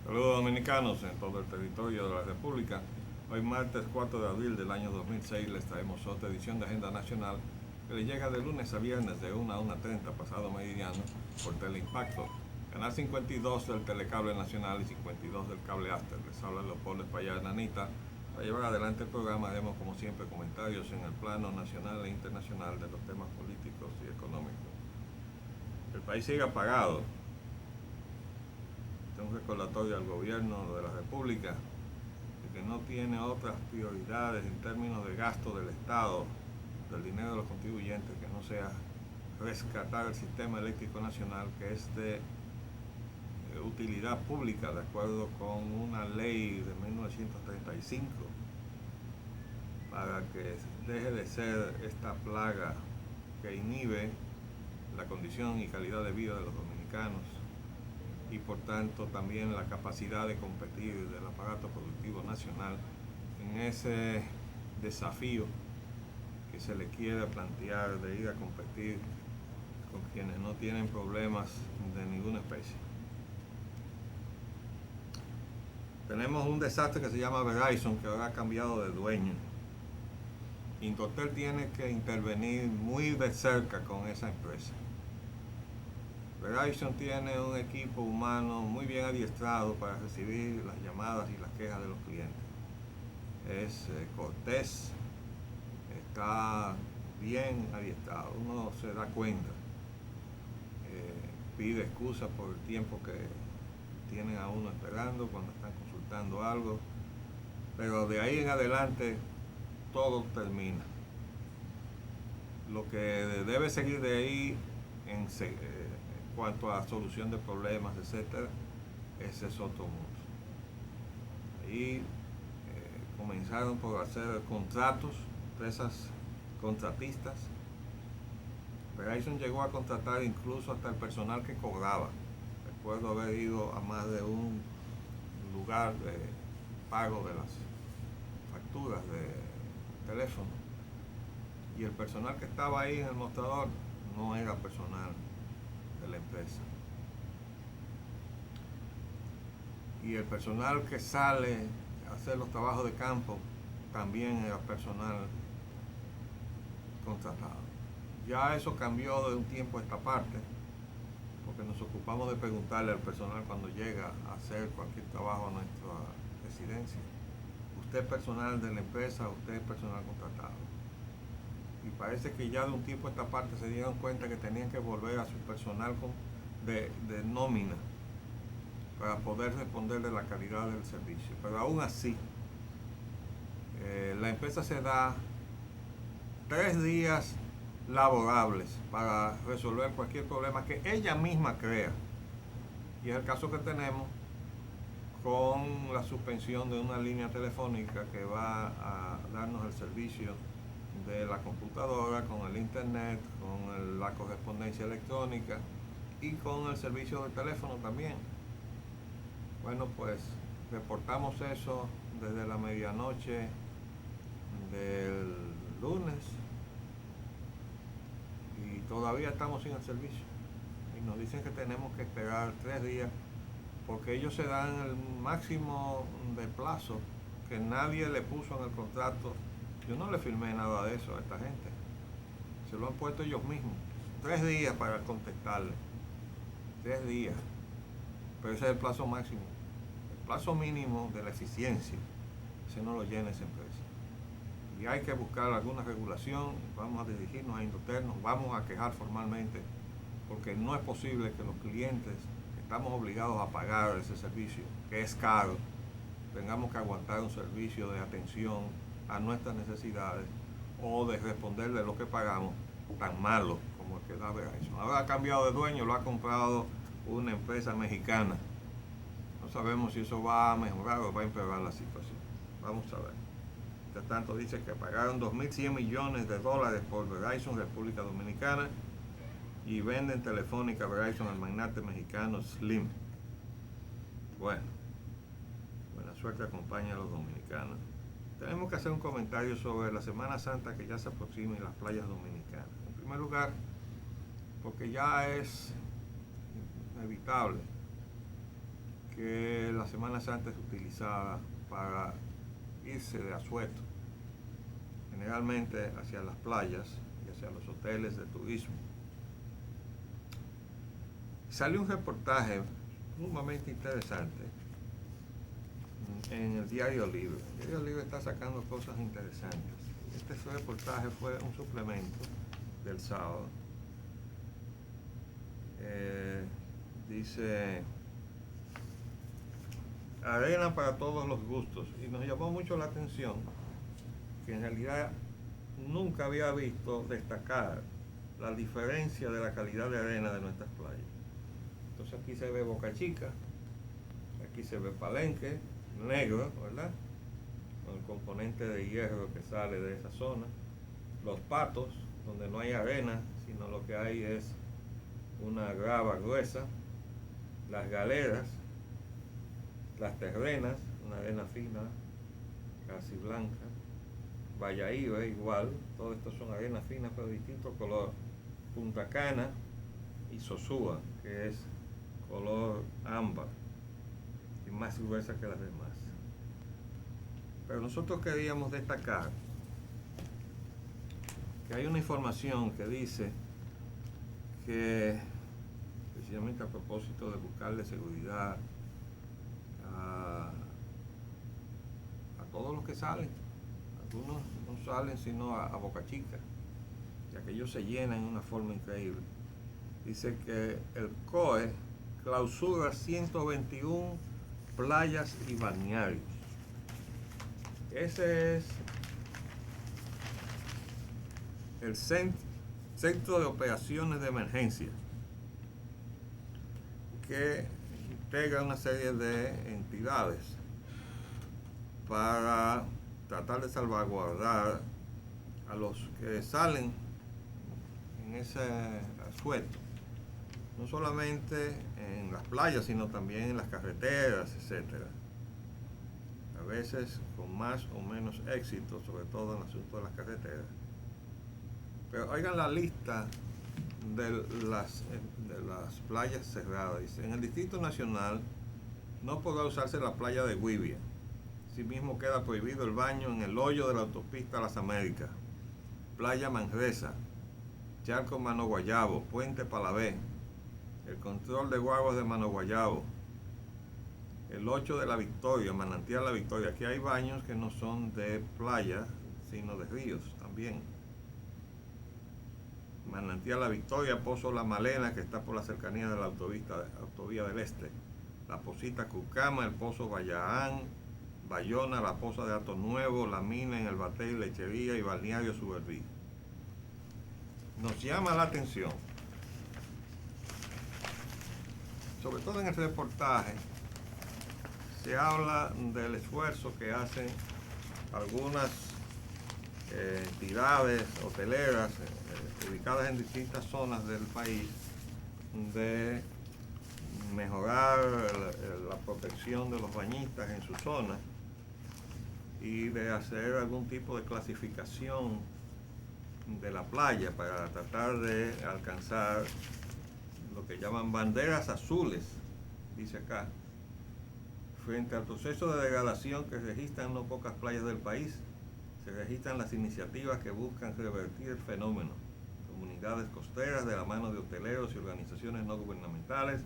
Saludos dominicanos en todo el territorio de la República. Hoy martes 4 de abril del año 2006 les traemos otra edición de Agenda Nacional que les llega de lunes a viernes de 1 a 1:30 pasado meridiano por Teleimpacto, Canal 52 del Telecable Nacional y 52 del Cable Aster. Les habla Leopoldo Espaillat Nanita. Para llevar adelante el programa haremos como siempre comentarios en el plano nacional e internacional de los temas políticos y económicos. El país sigue apagado. Un recordatorio al gobierno de la República de que no tiene otras prioridades en términos de gasto del Estado, del dinero de los contribuyentes, que no sea rescatar el sistema eléctrico nacional, que es de utilidad pública de acuerdo con una ley de 1935, para que deje de ser esta plaga que inhibe la condición y calidad de vida de los dominicanos y por tanto también la capacidad de competir del aparato productivo nacional en ese desafío que se le quiere plantear de ir a competir con quienes no tienen problemas de ninguna especie. Tenemos un desastre que se llama Verizon, que ahora ha cambiado de dueño. Indotel tiene que intervenir muy de cerca con esa empresa. Verizon tiene un equipo humano muy bien adiestrado para recibir las llamadas y las quejas de los clientes. Es cortés, está bien adiestrado, uno se da cuenta, pide excusas por el tiempo que tienen a uno esperando cuando están consultando algo, pero de ahí en adelante todo termina. Lo que debe seguir de ahí en cuanto a solución de problemas, etcétera, ese es otro mundo. Ahí comenzaron por hacer contratos, empresas contratistas. Verizon llegó a contratar incluso hasta el personal que cobraba. Recuerdo haber ido a más de un lugar de pago de las facturas de teléfono y el personal que estaba ahí en el mostrador no era personal de la empresa. Y el personal que sale a hacer los trabajos de campo también era personal contratado. Ya eso cambió de un tiempo a esta parte, porque nos ocupamos de preguntarle al personal cuando llega a hacer cualquier trabajo a nuestra residencia: ¿usted es personal de la empresa o usted es personal contratado? Y parece que ya de un tiempo a esta parte se dieron cuenta que tenían que volver a su personal de nómina para poder responder de la calidad del servicio. Pero aún así, la empresa se da 3 días laborables para resolver cualquier problema que ella misma crea. Y es el caso que tenemos con la suspensión de una línea telefónica que va a darnos el servicio de la computadora, con el internet, con la correspondencia electrónica y con el servicio de teléfono también. Bueno, pues reportamos eso desde la medianoche del lunes y todavía estamos sin el servicio. Y nos dicen que tenemos que esperar 3 días porque ellos se dan el máximo de plazo que nadie le puso en el contrato. Yo no le firmé nada de eso a esta gente. Se lo han puesto ellos mismos. 3 días para contestarle. 3 días. Pero ese es el plazo máximo. El plazo mínimo de la eficiencia, ese no lo llena esa empresa. Y hay que buscar alguna regulación. Vamos a dirigirnos a Indotel, nos vamos a quejar formalmente, porque no es posible que los clientes que estamos obligados a pagar ese servicio, que es caro, tengamos que aguantar un servicio de atención a nuestras necesidades o de responder de lo que pagamos tan malo como el que da Verizon. Ahora ha cambiado de dueño, lo ha comprado una empresa mexicana. No sabemos si eso va a mejorar o va a empeorar la situación. Vamos a ver. Entre tanto dice que pagaron 2.100 millones de dólares por Verizon República Dominicana y venden Telefónica Verizon al magnate mexicano Slim. Bueno, buena suerte acompaña a los dominicanos. Tenemos que hacer un comentario sobre la Semana Santa que ya se aproxima en las playas dominicanas. En primer lugar, porque ya es inevitable que la Semana Santa es utilizada para irse de asueto, generalmente hacia las playas y hacia los hoteles de turismo. Salió un reportaje sumamente interesante en el Diario Libre. El Diario Libre está sacando cosas interesantes. Este reportaje fue un suplemento del sábado. Dice: arena para todos los gustos. Y nos llamó mucho la atención que en realidad nunca había visto destacar la diferencia de la calidad de arena de nuestras playas. Entonces aquí se ve Boca Chica, aquí se ve Palenque, negro, ¿verdad? Con el componente de hierro que sale de esa zona. Los Patos, donde no hay arena, sino lo que hay es una grava gruesa. Las Galeras, las Terrenas, una arena fina, casi blanca. Bayahibe igual, todo esto son arenas finas pero de distinto color. Punta Cana y Sosúa, que es color ámbar y más gruesa que las demás. Pero nosotros queríamos destacar que hay una información que dice que, precisamente a propósito de buscarle seguridad a todos los que salen, algunos no salen sino a Boca Chica, ya que ellos se llenan de una forma increíble. Dice que el COE clausura 121 playas y balnearios. Ese es el Centro de Operaciones de Emergencia, que integra una serie de entidades para tratar de salvaguardar a los que salen en ese asueto, no solamente en las playas, sino también en las carreteras, etcétera. A veces con más o menos éxito, sobre todo en el asunto de las carreteras. Pero oigan la lista de las playas cerradas. Dice: en el Distrito Nacional no podrá usarse la playa de Guivia. Asimismo queda prohibido el baño en el hoyo de la autopista Las Américas, Playa Manresa, Charco Mano Guayabo, Puente Palabé, el control de guaguas de Mano Guayabo, el 8 de la Victoria, Manantial La Victoria. Aquí hay baños que no son de playa, sino de ríos también. Manantial La Victoria, Pozo La Malena, que está por la cercanía de la autovía del Este, La Posita Cucama, el Pozo Bayaán, Bayona, la Poza de Ato Nuevo, La Mina en el Batey, Lechería y Balneario Suberví. Nos llama la atención, sobre todo en el reportaje, se habla del esfuerzo que hacen algunas entidades hoteleras ubicadas en distintas zonas del país de mejorar la protección de los bañistas en sus zonas y de hacer algún tipo de clasificación de la playa para tratar de alcanzar lo que llaman banderas azules, dice acá, frente al proceso de degradación que registran no pocas playas del país. Se registran las iniciativas que buscan revertir el fenómeno. Comunidades costeras, de la mano de hoteleros y organizaciones no gubernamentales,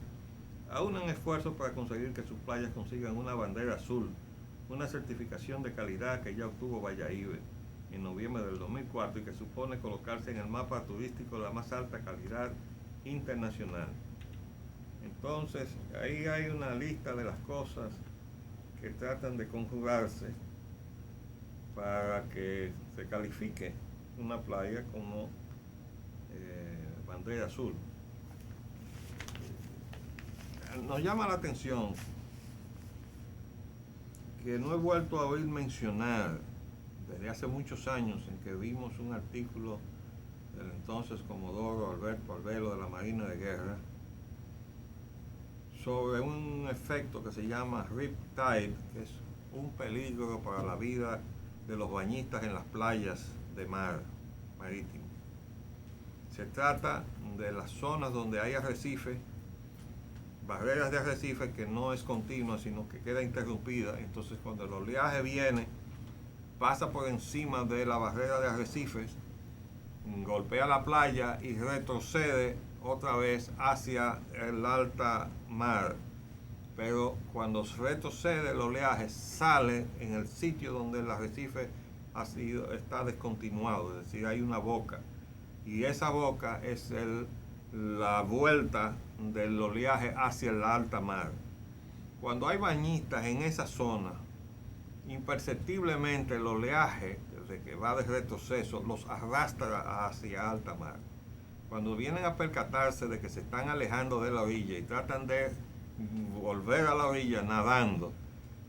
aunan esfuerzos para conseguir que sus playas consigan una bandera azul, una certificación de calidad que ya obtuvo Bayahibe en noviembre del 2004 y que supone colocarse en el mapa turístico de la más alta calidad internacional. Entonces, ahí hay una lista de las cosas que tratan de conjugarse para que se califique una playa como bandera azul. Nos llama la atención que no he vuelto a oír mencionar desde hace muchos años en que vimos un artículo del entonces Comodoro Alberto Albelo de la Marina de Guerra sobre un efecto que se llama Riptide, que es un peligro para la vida de los bañistas en las playas de mar marítimo. Se trata de las zonas donde hay arrecifes barreras de arrecife que no es continua, sino que queda interrumpida. Entonces cuando el oleaje viene, pasa por encima de la barrera de arrecifes, golpea la playa y retrocede otra vez hacia el alta mar. Pero cuando retrocede el oleaje, sale en el sitio donde el arrecife está descontinuado, es decir, hay una boca. Y esa boca es la vuelta del oleaje hacia el alta mar. Cuando hay bañistas en esa zona, imperceptiblemente el oleaje, desde que va de retroceso, los arrastra hacia alta mar. Cuando vienen a percatarse de que se están alejando de la orilla y tratan de volver a la orilla nadando,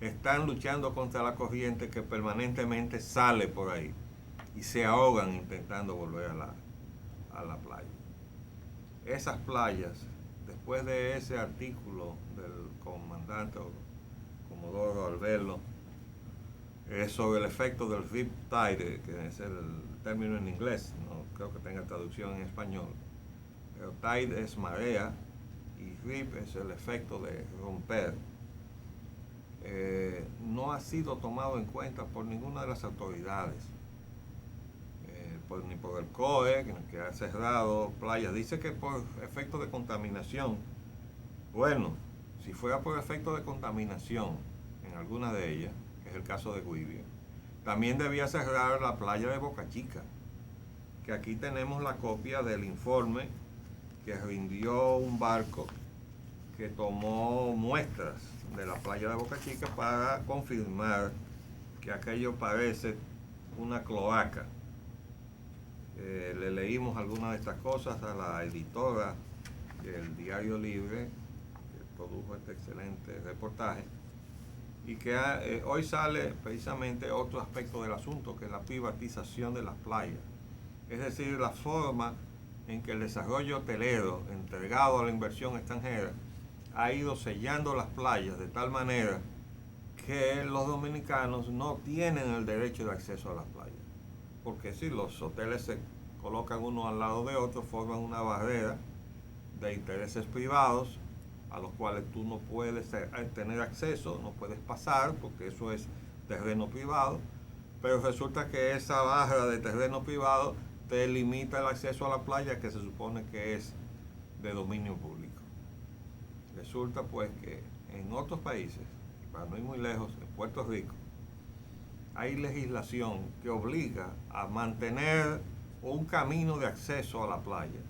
están luchando contra la corriente que permanentemente sale por ahí y se ahogan intentando volver a la playa. Esas playas, después de ese artículo del comandante Comodoro Albelo sobre el efecto del rip tide, que es el término en inglés, no creo que tenga traducción en español, pero tide es marea y rip es el efecto de romper, no ha sido tomado en cuenta por ninguna de las autoridades, ni por el COE, que ha cerrado playas. Dice que por efecto de contaminación. Bueno, si fuera por efecto de contaminación en alguna de ellas, que es el caso de Guibia, también debía cerrar la playa de Boca Chica, que aquí tenemos la copia del informe que rindió un barco que tomó muestras de la playa de Boca Chica para confirmar que aquello parece una cloaca. Le leímos algunas de estas cosas a la editora del Diario Libre, que produjo este excelente reportaje, y que hoy sale precisamente otro aspecto del asunto, que es la privatización de las playas. Es decir, la forma en que el desarrollo hotelero, entregado a la inversión extranjera, ha ido sellando las playas de tal manera que los dominicanos no tienen el derecho de acceso a las playas. Porque si los hoteles se colocan uno al lado de otro, forman una barrera de intereses privados a los cuales tú no puedes tener acceso, no puedes pasar, porque eso es terreno privado, pero resulta que esa barra de terreno privado te limita el acceso a la playa, que se supone que es de dominio público. Resulta pues que en otros países, para no ir muy lejos, en Puerto Rico, hay legislación que obliga a mantener un camino de acceso a la playa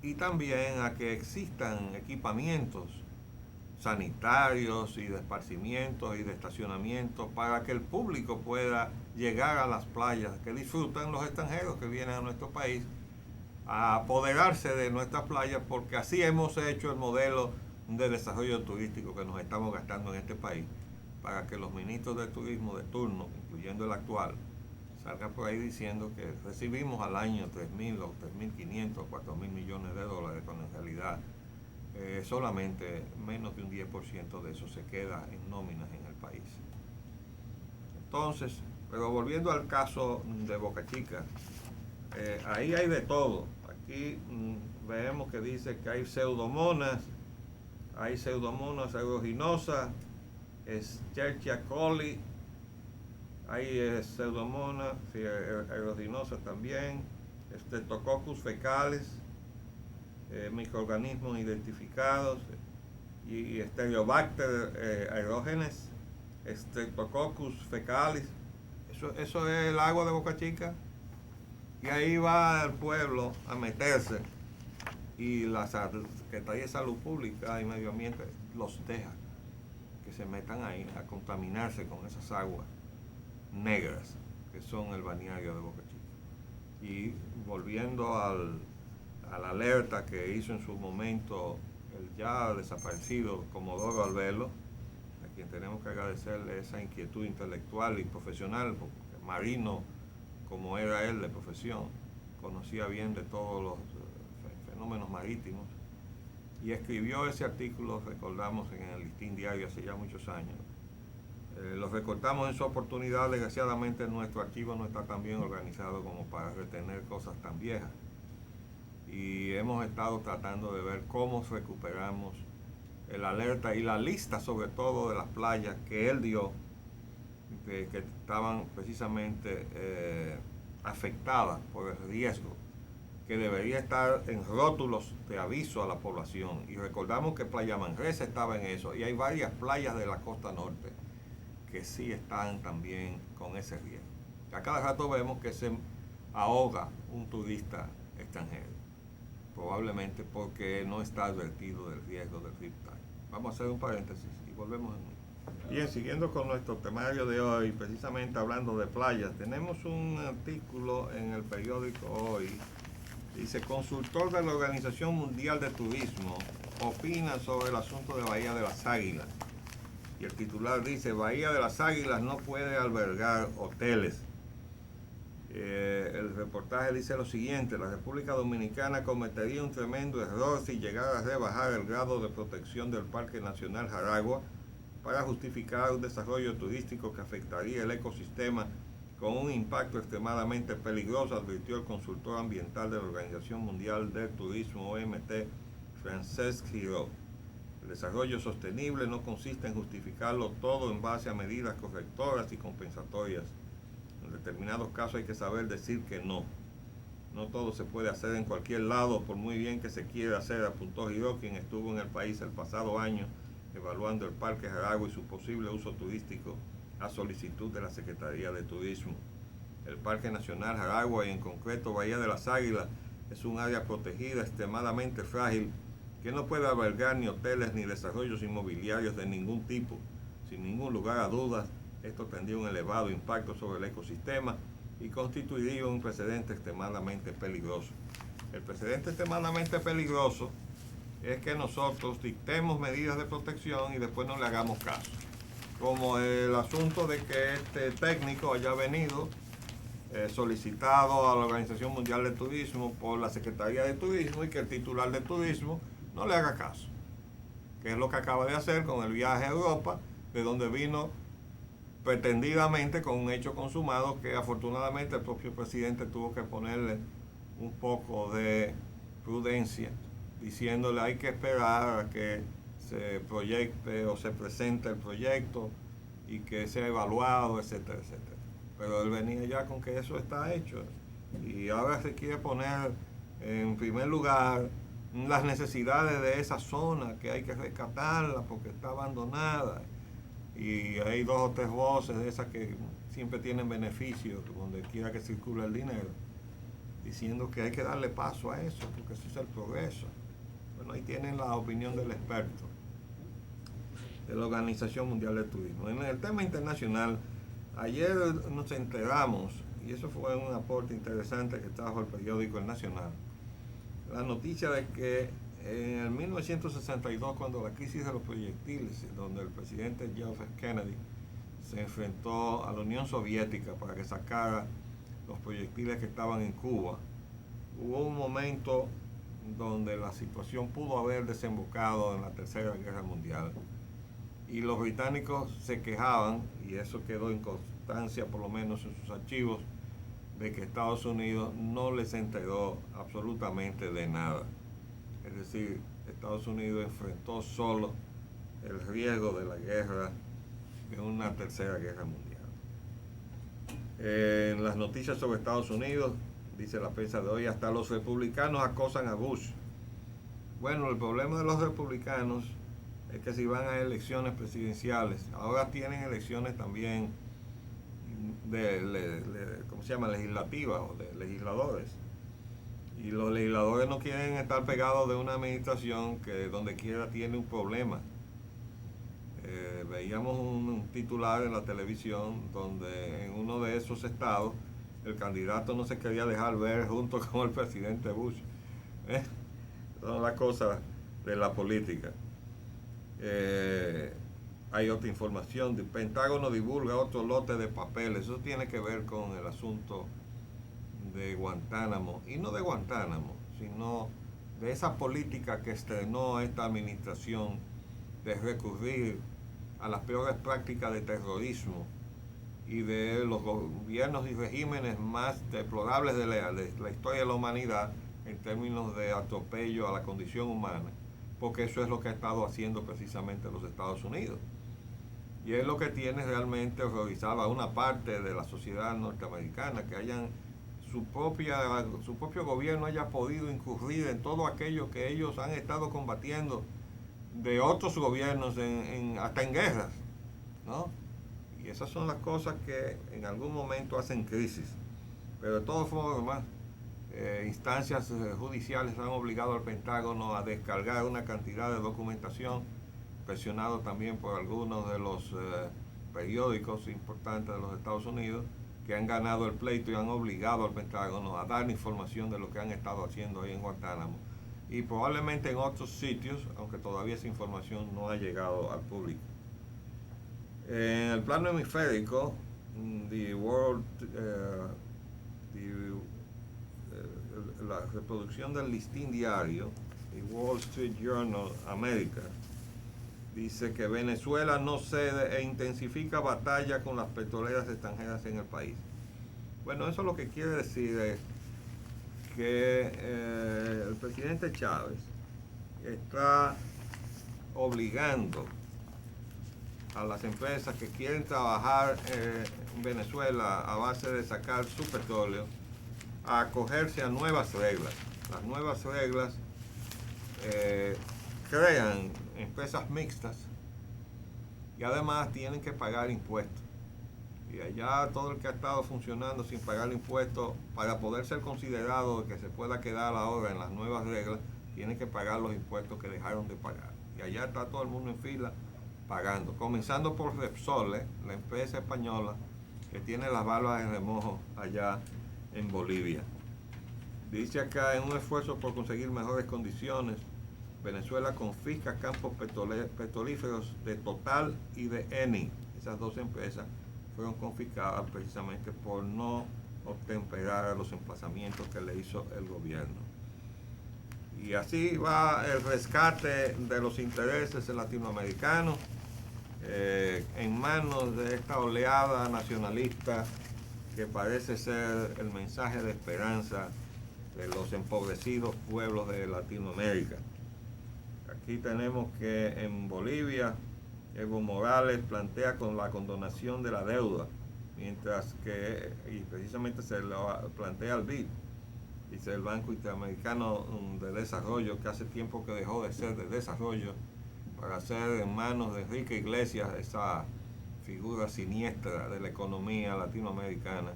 y también a que existan equipamientos sanitarios y de esparcimiento y de estacionamiento para que el público pueda llegar a las playas que disfrutan los extranjeros que vienen a nuestro país a apoderarse de nuestras playas, porque así hemos hecho el modelo de desarrollo turístico que nos estamos gastando en este país, para que los ministros de turismo de turno, incluyendo el actual, salgan por ahí diciendo que recibimos al año 3.000 o 3.500 o 4.000 millones de dólares, cuando en realidad solamente menos de un 10% de eso se queda en nóminas en el país. Entonces, pero volviendo al caso de Boca Chica, ahí hay de todo. Aquí vemos que dice que hay pseudomonas aeruginosa, Escherichia coli, hay pseudomonas aeruginosas también, Streptococcus fecalis, microorganismos identificados, y Stereobacter aerógenes, Streptococcus fecalis. Eso es el agua de Boca Chica, y ahí va el pueblo a meterse, y la Secretaría de Salud Pública y Medio Ambiente los deja que se metan ahí a contaminarse con esas aguas negras que son el balneario de Boca Chica. Y volviendo a la alerta que hizo en su momento el ya desaparecido Comodoro Albelo, a quien tenemos que agradecerle esa inquietud intelectual y profesional, porque marino como era él de profesión, conocía bien de todos los fenómenos marítimos, y escribió ese artículo, recordamos, en el Listín Diario hace ya muchos años. Lo recortamos en su oportunidad. Desgraciadamente nuestro archivo no está tan bien organizado como para retener cosas tan viejas, y hemos estado tratando de ver cómo recuperamos el alerta y la lista sobre todo de las playas que él dio que estaban precisamente afectadas por el riesgo, que debería estar en rótulos de aviso a la población. Y recordamos que Playa Manresa estaba en eso, y hay varias playas de la costa norte que sí están también con ese riesgo. A cada rato vemos que se ahoga un turista extranjero, probablemente porque no está advertido del riesgo del riptide. Vamos a hacer un paréntesis y volvemos en un... Bien, siguiendo con nuestro temario de hoy, precisamente hablando de playas, tenemos un artículo en el periódico Hoy. Dice: consultor de la Organización Mundial de Turismo opina sobre el asunto de Bahía de las Águilas. Y el titular dice: Bahía de las Águilas no puede albergar hoteles. El reportaje dice lo siguiente: la República Dominicana cometería un tremendo error si llegara a rebajar el grado de protección del Parque Nacional Jaragua para justificar un desarrollo turístico que afectaría el ecosistema con un impacto extremadamente peligroso, advirtió el consultor ambiental de la Organización Mundial del Turismo, OMT, Francesc Giró. El desarrollo sostenible no consiste en justificarlo todo en base a medidas correctoras y compensatorias. En determinados casos hay que saber decir que no. No todo se puede hacer en cualquier lado, por muy bien que se quiera hacer, apuntó Giró, quien estuvo en el país el pasado año evaluando el Parque Jaragua y su posible uso turístico a solicitud de la Secretaría de Turismo. El Parque Nacional Jaragua, y en concreto Bahía de las Águilas, es un área protegida extremadamente frágil que no puede albergar ni hoteles ni desarrollos inmobiliarios de ningún tipo. Sin ningún lugar a dudas, esto tendría un elevado impacto sobre el ecosistema y constituiría un precedente extremadamente peligroso. El precedente extremadamente peligroso es que nosotros dictemos medidas de protección y después no le hagamos caso. Como el asunto de que este técnico haya venido solicitado a la Organización Mundial de Turismo por la Secretaría de Turismo y que el titular de Turismo no le haga caso, que es lo que acaba de hacer con el viaje a Europa, de donde vino pretendidamente con un hecho consumado que afortunadamente el propio presidente tuvo que ponerle un poco de prudencia, diciéndole hay que esperar a que se proyecte o se presente el proyecto y que sea evaluado, etcétera, etcétera. Pero él venía ya con que eso está hecho y ahora se quiere poner en primer lugar las necesidades de esa zona, que hay que rescatarla porque está abandonada, y hay dos o tres voces de esas que siempre tienen beneficios donde quiera que circule el dinero, diciendo que hay que darle paso a eso porque eso es el progreso. Bueno, ahí tienen la opinión del experto de la Organización Mundial de Turismo. En el tema internacional, ayer nos enteramos, y eso fue un aporte interesante que trajo el periódico El Nacional, la noticia de que en el 1962, cuando la crisis de los proyectiles, donde el presidente John F. Kennedy se enfrentó a la Unión Soviética para que sacara los proyectiles que estaban en Cuba, hubo un momento donde la situación pudo haber desembocado en la Tercera Guerra Mundial. Y los británicos se quejaban, y eso quedó en constancia por lo menos en sus archivos, de que Estados Unidos no les enteró absolutamente de nada. Es decir, Estados Unidos enfrentó solo el riesgo de la guerra, de una tercera guerra mundial. En las noticias sobre Estados Unidos, dice la prensa de hoy, hasta los republicanos acosan a Bush. Bueno, el problema de los republicanos es que si van a elecciones presidenciales, ahora tienen elecciones también ¿cómo se llama? Legislativas o de legisladores. Y los legisladores no quieren estar pegados de una administración que donde quiera tiene un problema. Veíamos un titular en la televisión donde en uno de esos estados el candidato no se quería dejar ver junto con el presidente Bush. Son las cosas de la política. Hay otra información, el Pentágono divulga otro lote de papeles, eso tiene que ver con el asunto de Guantánamo, y no de Guantánamo, sino de esa política que estrenó esta administración de recurrir a las peores prácticas de terrorismo y de los gobiernos y regímenes más deplorables de la historia de la humanidad en términos de atropello a la condición humana, porque eso es lo que ha estado haciendo precisamente los Estados Unidos. Y es lo que tiene realmente horrorizado a una parte de la sociedad norteamericana, que su propio gobierno haya podido incurrir en todo aquello que ellos han estado combatiendo de otros gobiernos hasta en guerras, ¿no? Y esas son las cosas que en algún momento hacen crisis. Pero de todas formas, instancias judiciales han obligado al Pentágono a descargar una cantidad de documentación, presionado también por algunos de los periódicos importantes de los Estados Unidos, que han ganado el pleito y han obligado al Pentágono a dar información de lo que han estado haciendo ahí en Guantánamo. Y probablemente en otros sitios, aunque todavía esa información no ha llegado al público. En el plano hemisférico, la reproducción del listín diario, The Wall Street Journal América, dice que Venezuela no cede e intensifica batalla con las petroleras extranjeras en el país. Bueno, eso lo que quiere decir es que el presidente Chávez está obligando a las empresas que quieren trabajar en Venezuela a base de sacar su petróleo a acogerse a nuevas reglas. Las nuevas reglas crean empresas mixtas y además tienen que pagar impuestos. Y allá todo el que ha estado funcionando sin pagar impuestos, para poder ser considerado que se pueda quedar ahora en las nuevas reglas, tiene que pagar los impuestos que dejaron de pagar. Y allá está todo el mundo en fila pagando, comenzando por Repsol, la empresa española que tiene las barbas de remojo allá en Bolivia. Dice acá, en un esfuerzo por conseguir mejores condiciones, Venezuela confisca campos petrolíferos de Total y de Eni. Esas dos empresas fueron confiscadas precisamente por no obtemperar los emplazamientos que le hizo el gobierno. Y así va el rescate de los intereses latinoamericanos en manos de esta oleada nacionalista que parece ser el mensaje de esperanza de los empobrecidos pueblos de Latinoamérica. Aquí tenemos que en Bolivia Evo Morales plantea con la condonación de la deuda, mientras que, y precisamente se lo plantea al BID, dice el Banco Interamericano de Desarrollo, que hace tiempo que dejó de ser de desarrollo para ser en manos de Enrique Iglesias, esa figura siniestra de la economía latinoamericana.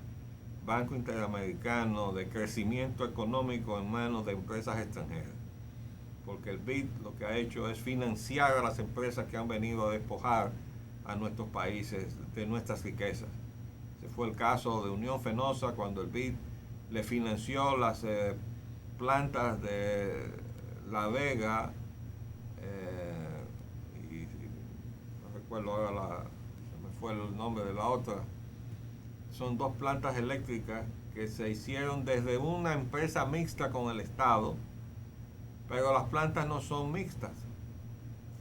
Banco Interamericano de Crecimiento Económico en manos de empresas extranjeras, porque el BID lo que ha hecho es financiar a las empresas que han venido a despojar a nuestros países de nuestras riquezas. Ese fue el caso de Unión Fenosa, cuando el BID le financió las plantas de La Vega, y no recuerdo ahora, se me fue el nombre de la otra. Son dos plantas eléctricas que se hicieron desde una empresa mixta con el Estado, pero las plantas no son mixtas,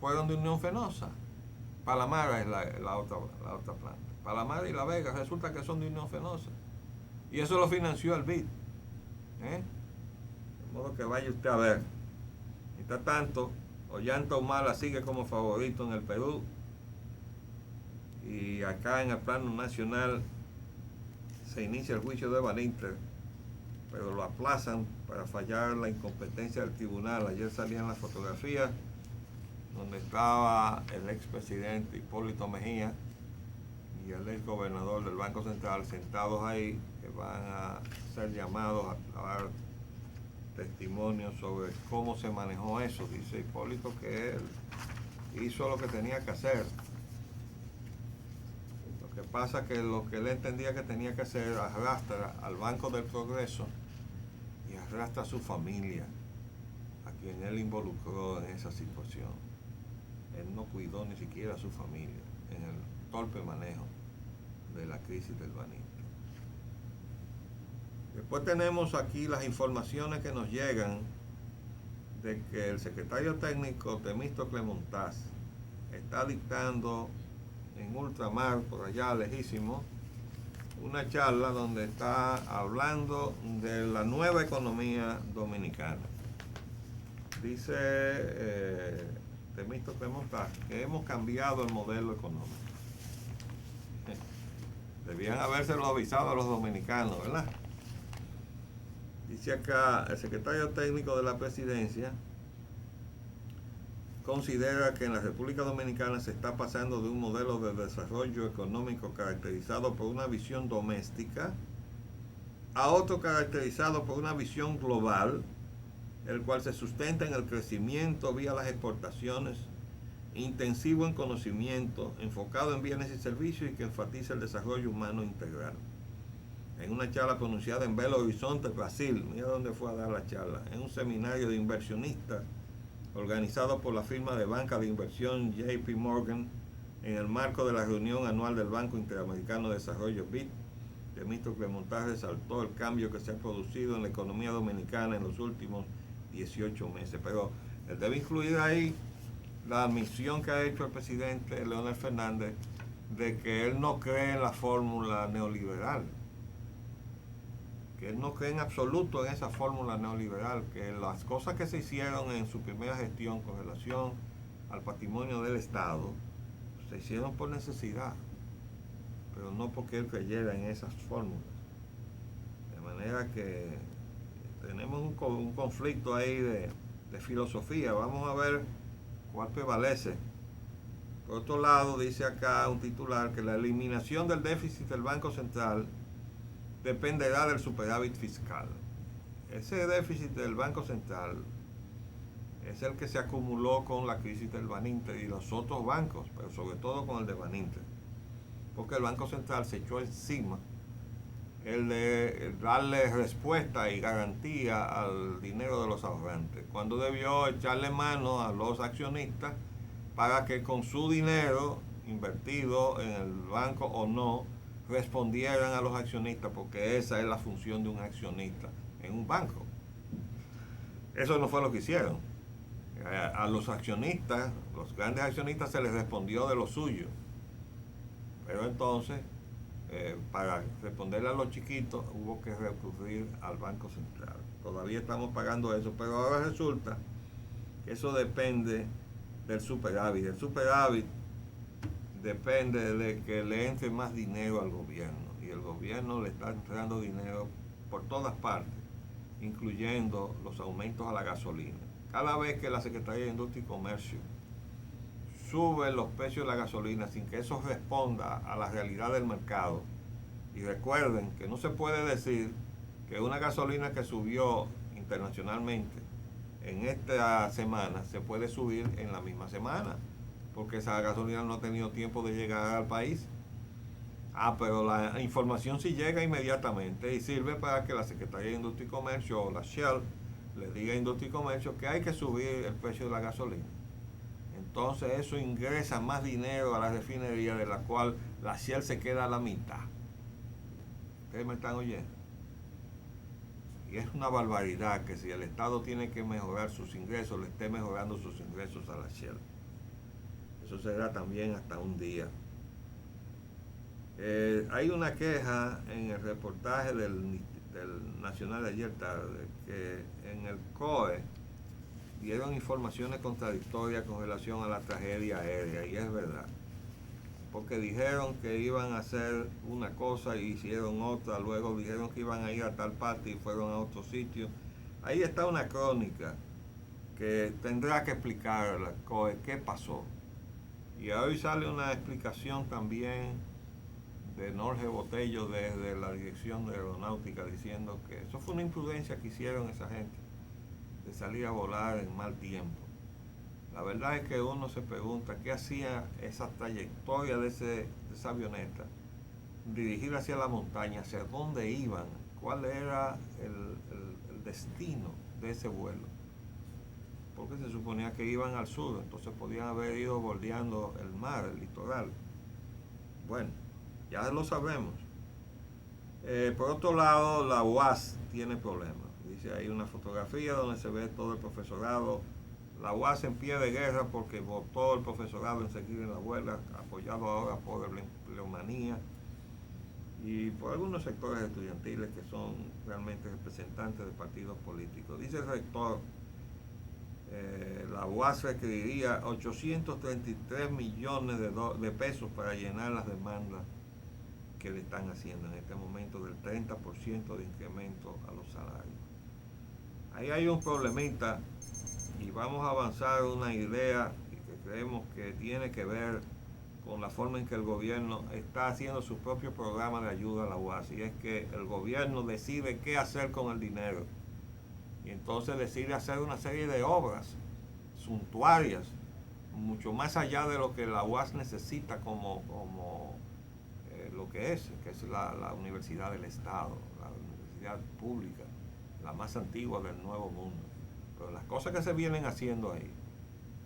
fueron de Unión Fenosa. Palamara es la otra planta. Palamara y La Vega resulta que son de Unión Fenosa. Y eso lo financió el BID. De modo que vaya usted a ver. Mientras tanto, Ollanta Humala sigue como favorito en el Perú. Y acá en el plano nacional se inicia el juicio de Baninter, pero lo aplazan para fallar la incompetencia del tribunal. Ayer salían las fotografías donde estaba el expresidente Hipólito Mejía y el ex gobernador del Banco Central sentados ahí, que van a ser llamados a dar testimonio sobre cómo se manejó eso. Dice Hipólito que él hizo lo que tenía que hacer. Lo que pasa es que lo que él entendía que tenía que hacer, arrastra al Banco del Progreso y arrastra a su familia, a quien él involucró en esa situación. Él no cuidó ni siquiera a su familia en el torpe manejo de la crisis del Baninter. Después tenemos aquí las informaciones que nos llegan de que el secretario técnico Temístocle Montaz está dictando en ultramar, por allá lejísimo, una charla donde está hablando de la nueva economía dominicana. dice Temístocles Montaje que hemos cambiado el modelo económico. Debían habérselo avisado a los dominicanos, ¿verdad? Dice acá, el secretario técnico de la presidencia considera que en la República Dominicana se está pasando de un modelo de desarrollo económico caracterizado por una visión doméstica a otro caracterizado por una visión global, el cual se sustenta en el crecimiento vía las exportaciones, intensivo en conocimiento, enfocado en bienes y servicios y que enfatiza el desarrollo humano integral. En una charla pronunciada en Belo Horizonte, Brasil, mira dónde fue a dar la charla, en un seminario de inversionistas organizado por la firma de banca de inversión JP Morgan en el marco de la reunión anual del Banco Interamericano de Desarrollo BID, Temístocles Montaje resaltó el cambio que se ha producido en la economía dominicana en los últimos 18 meses. Pero él debe incluir ahí la admisión que ha hecho el presidente Leonel Fernández de que él no cree en la fórmula neoliberal, que él no cree en absoluto en esa fórmula neoliberal, que las cosas que se hicieron en su primera gestión con relación al patrimonio del Estado se hicieron por necesidad, pero no porque él creyera en esas fórmulas. De manera que tenemos un conflicto ahí de filosofía. Vamos a ver cuál prevalece. Por otro lado, dice acá un titular que la eliminación del déficit del Banco Central dependerá del superávit fiscal. Ese déficit del Banco Central es el que se acumuló con la crisis del Baninter y los otros bancos, pero sobre todo con el de Baninter, porque el Banco Central se echó encima el de darle respuesta y garantía al dinero de los ahorrantes, cuando debió echarle mano a los accionistas para que con su dinero invertido en el banco o no, respondieran a los accionistas, porque esa es la función de un accionista en un banco. Eso no fue lo que hicieron. A los accionistas, los grandes accionistas, se les respondió de lo suyo, pero entonces para responderle a los chiquitos hubo que recurrir al Banco Central. Todavía estamos pagando eso, pero ahora resulta que eso depende del superávit. El superávit depende de que le entre más dinero al gobierno, y el gobierno le está entrando dinero por todas partes, incluyendo los aumentos a la gasolina. Cada vez que la Secretaría de Industria y Comercio sube los precios de la gasolina sin que eso responda a la realidad del mercado, y recuerden que no se puede decir que una gasolina que subió internacionalmente en esta semana se puede subir en la misma semana, porque esa gasolina no ha tenido tiempo de llegar al país. Pero la información sí llega inmediatamente y sirve para que la Secretaría de Industria y Comercio o la Shell le diga a Industria y Comercio que hay que subir el precio de la gasolina. Entonces eso ingresa más dinero a la refinería, de la cual la Shell se queda a la mitad. ¿Ustedes me están oyendo? Y es una barbaridad que si el Estado tiene que mejorar sus ingresos, le esté mejorando sus ingresos a la Shell. Eso será también hasta un día. Hay una queja en el reportaje del Nacional de ayer tarde, que en el COE dieron informaciones contradictorias con relación a la tragedia aérea, y es verdad, porque dijeron que iban a hacer una cosa y hicieron otra, luego dijeron que iban a ir a tal parte y fueron a otro sitio. Ahí está una crónica que tendrá que explicar la COE qué pasó. Y hoy sale una explicación también de Norge Botello desde la Dirección de Aeronáutica, diciendo que eso fue una imprudencia que hicieron esa gente, de salir a volar en mal tiempo. La verdad es que uno se pregunta qué hacía esa trayectoria de esa avioneta dirigida hacia la montaña, hacia dónde iban, cuál era el destino de ese vuelo, porque se suponía que iban al sur, entonces podían haber ido bordeando el mar, el litoral. Bueno, ya lo sabemos. Por otro lado, la UAS tiene problemas. Dice, hay una fotografía donde se ve todo el profesorado, la UAS en pie de guerra porque votó el profesorado en seguir en la huelga, apoyado ahora por la empleomanía y por algunos sectores estudiantiles que son realmente representantes de partidos políticos. Dice el rector, la UAS requeriría 833 millones de pesos para llenar las demandas que le están haciendo en este momento del 30% de incremento a los salarios. Ahí hay un problemita y vamos a avanzar una idea que creemos que tiene que ver con la forma en que el gobierno está haciendo su propio programa de ayuda a la UAS, y es que el gobierno decide qué hacer con el dinero y entonces decide hacer una serie de obras suntuarias mucho más allá de lo que la UAS necesita como lo que es la Universidad del Estado, la universidad pública, la más antigua del Nuevo Mundo. Pero las cosas que se vienen haciendo ahí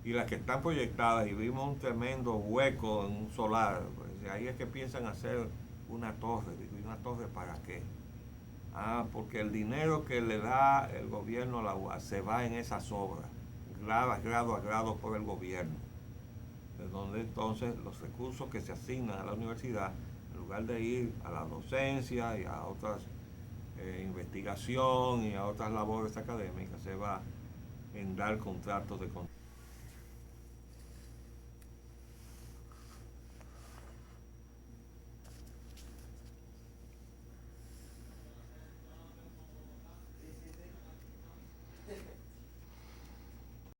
y las que están proyectadas, y vimos un tremendo hueco en un solar, pues ahí es que piensan hacer una torre. ¿Y una torre para qué? Porque el dinero que le da el gobierno a la UAS se va en esas obras, grado a grado por el gobierno, de donde entonces los recursos que se asignan a la universidad, en lugar de ir a la docencia y a otras investigación y a otras labores académicas, se va en dar contratos de